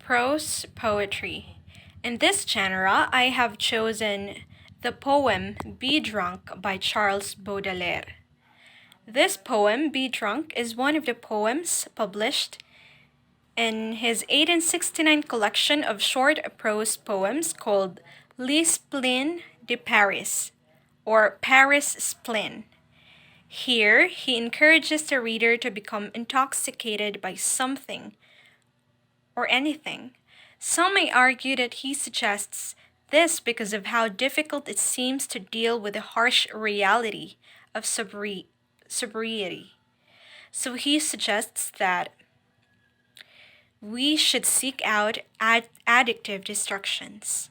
Prose poetry. In this genre, I have chosen the poem Be Drunk by Charles Baudelaire. This poem, Be Drunk, is one of the poems published in his 1869 collection of short prose poems called Les Spleen de Paris, or Paris Spleen. Here, he encourages the reader to become intoxicated by something or anything. Some may argue that he suggests this because of how difficult it seems to deal with the harsh reality of sobriety. So he suggests that we should seek out addictive distractions.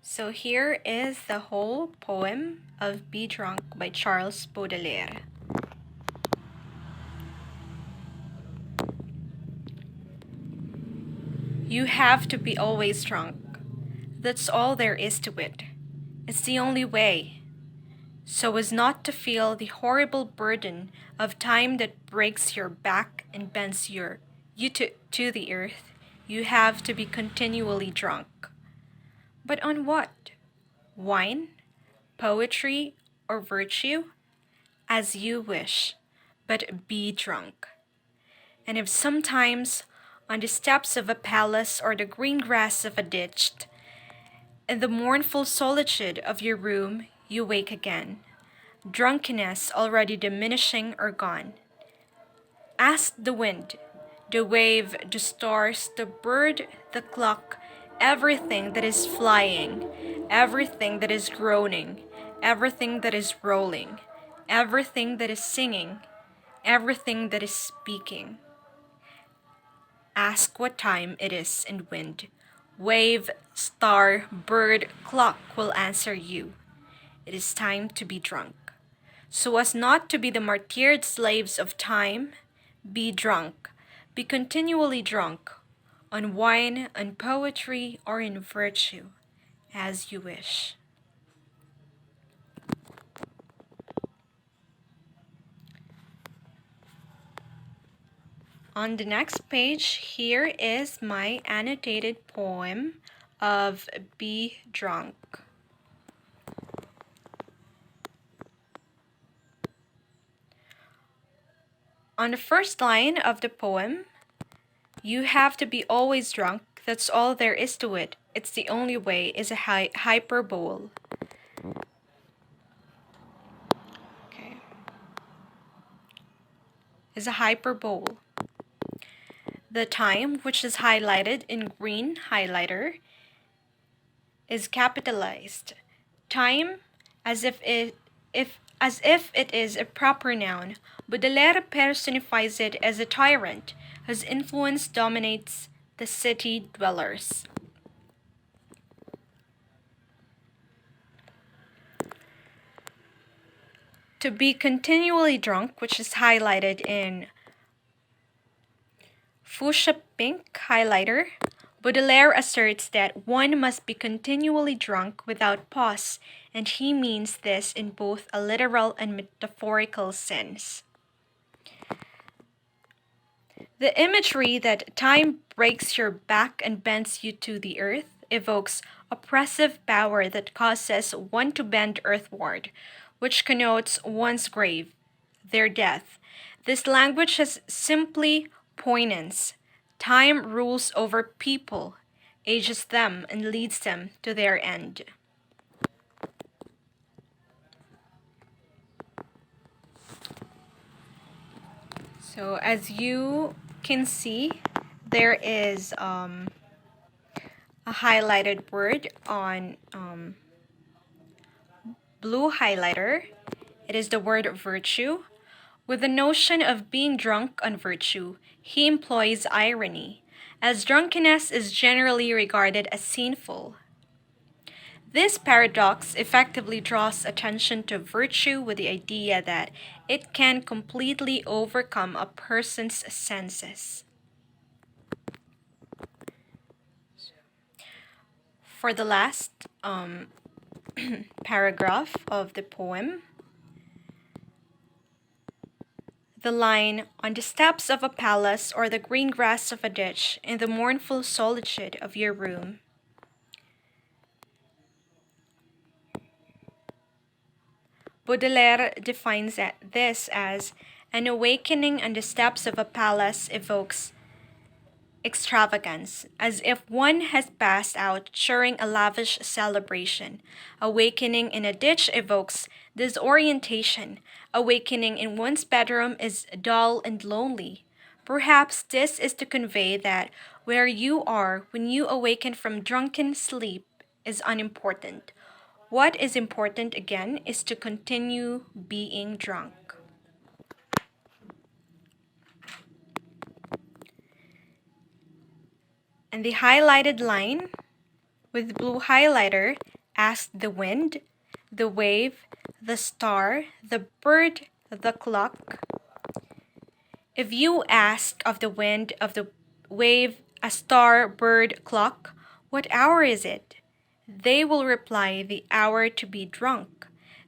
So here is the whole poem of Be Drunk by Charles Baudelaire. You have to be always drunk. That's all there is to it. It's the only way. So as not to feel the horrible burden of time that breaks your back and bends you to the earth, you have to be continually drunk. But on what? Wine, poetry, or virtue? As you wish, but be drunk. And if sometimes on the steps of a palace or the green grass of a ditch, in the mournful solitude of your room, you wake again, drunkenness already diminishing or gone. Ask the wind, the wave, the stars, the bird, the clock, everything that is flying, everything that is groaning, everything that is rolling, everything that is singing, everything that is speaking. Ask what time it is, and wind, wave, star, bird, clock will answer you. It is time to be drunk. So as not to be the martyred slaves of time, be drunk. Be continually drunk, on wine, on poetry, or in virtue, as you wish. On the next page, here is my annotated poem of Be Drunk. On the first line of the poem, you have to be always drunk, that's all there is to it. It's the only way is a hyperbole. Okay. Is a hyperbole. The time, which is highlighted in green highlighter, is capitalized. Time, as if it is a proper noun. Baudelaire personifies it as a tyrant whose influence dominates the city dwellers. To be continually drunk, which is highlighted in fuchsia pink highlighter, Baudelaire asserts that one must be continually drunk without pause, and he means this in both a literal and metaphorical sense. The imagery that time breaks your back and bends you to the earth evokes oppressive power that causes one to bend earthward, which connotes one's grave, their death. This language has simply poignance. Time rules over people, ages them, and leads them to their end. So as you can see, there is a highlighted word on blue highlighter. It is the word virtue. With the notion of being drunk on virtue, he employs irony, as drunkenness is generally regarded as sinful. This paradox effectively draws attention to virtue with the idea that it can completely overcome a person's senses. For the last paragraph of the poem, The line, "On the steps of a palace or the green grass of a ditch, in the mournful solitude of your room." Baudelaire defines this as an awakening on the steps of a palace evokes extravagance, as if one has passed out during a lavish celebration. Awakening in a ditch evokes disorientation. Awakening in one's bedroom is dull and lonely. Perhaps this is to convey that where you are when you awaken from drunken sleep is unimportant. What is important again is to continue being drunk. And the highlighted line with blue highlighter asked the wind, the wave, the star, the bird, the clock. If you ask of the wind, of the wave, a star, bird, clock, what hour is it? They will reply, the hour to be drunk.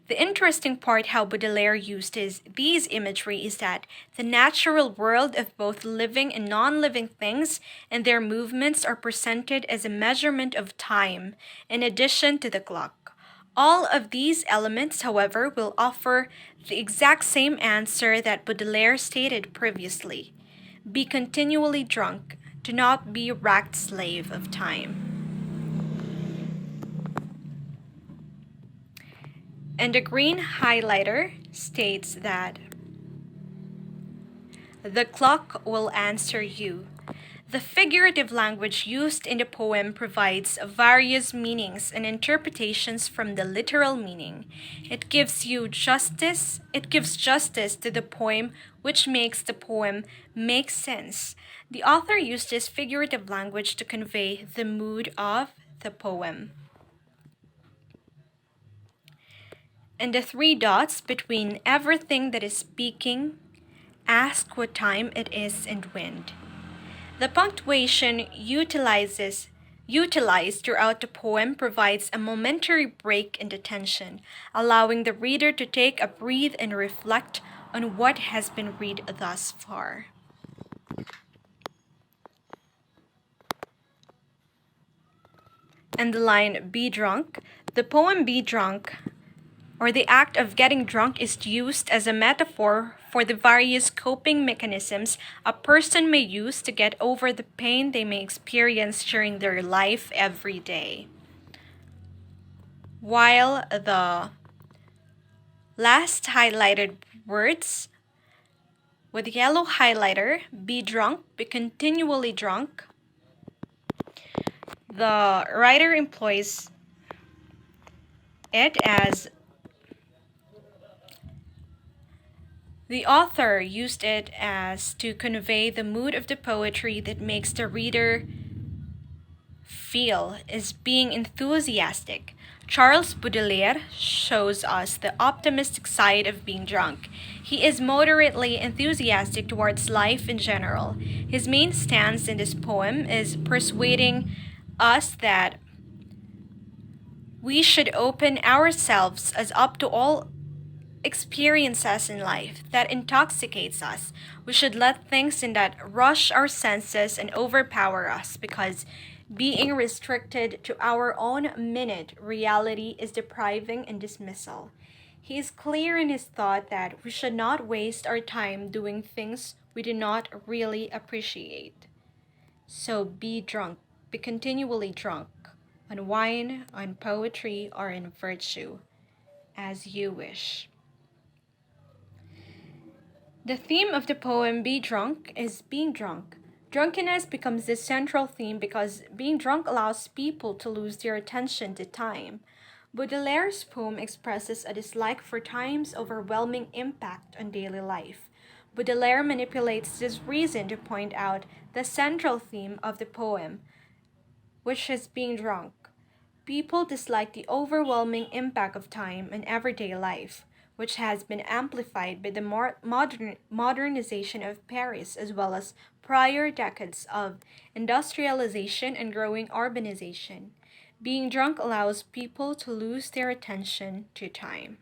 The interesting part how Baudelaire used these imagery is that the natural world of both living and non-living things and their movements are presented as a measurement of time, in addition to the clock. All of these elements, however, will offer the exact same answer that Baudelaire stated previously. Be continually drunk, do not be a racked slave of time. And the green highlighter states that the clock will answer you. The figurative language used in the poem provides various meanings and interpretations from the literal meaning. It gives justice to the poem, which makes the poem make sense. The author used this figurative language to convey the mood of the poem. And the three dots between everything that is speaking ask what time it is and wind. The punctuation utilized throughout the poem provides a momentary break in the tension, allowing the reader to take a breath and reflect on what has been read thus far. And the line, "Be drunk." The poem "Be drunk," or the act of getting drunk, is used as a metaphor for the various coping mechanisms a person may use to get over the pain they may experience during their life every day. While the last highlighted words with yellow highlighter, "Be drunk," "Be continually drunk," the writer employs it as the author used it as to convey the mood of the poetry that makes the reader feel is being enthusiastic. Charles Baudelaire shows us the optimistic side of being drunk. He is moderately enthusiastic towards life in general. His main stance in this poem is persuading us that we should open ourselves as up to all experiences in life that intoxicates us. We should let things in that rush our senses and overpower us, because being restricted to our own minute reality is depriving and dismissal. He is clear in his thought that we should not waste our time doing things we do not really appreciate. So be drunk, be continually drunk, on wine, on poetry, or in virtue, as you wish. The theme of the poem "Be Drunk" is being drunk. Drunkenness becomes the central theme because being drunk allows people to lose their attention to time. Baudelaire's poem expresses a dislike for time's overwhelming impact on daily life. Baudelaire manipulates this reason to point out the central theme of the poem, which is being drunk. People dislike the overwhelming impact of time on everyday life, which has been amplified by the modernization of Paris, as well as prior decades of industrialization and growing urbanization. Being drunk allows people to lose their attention to time.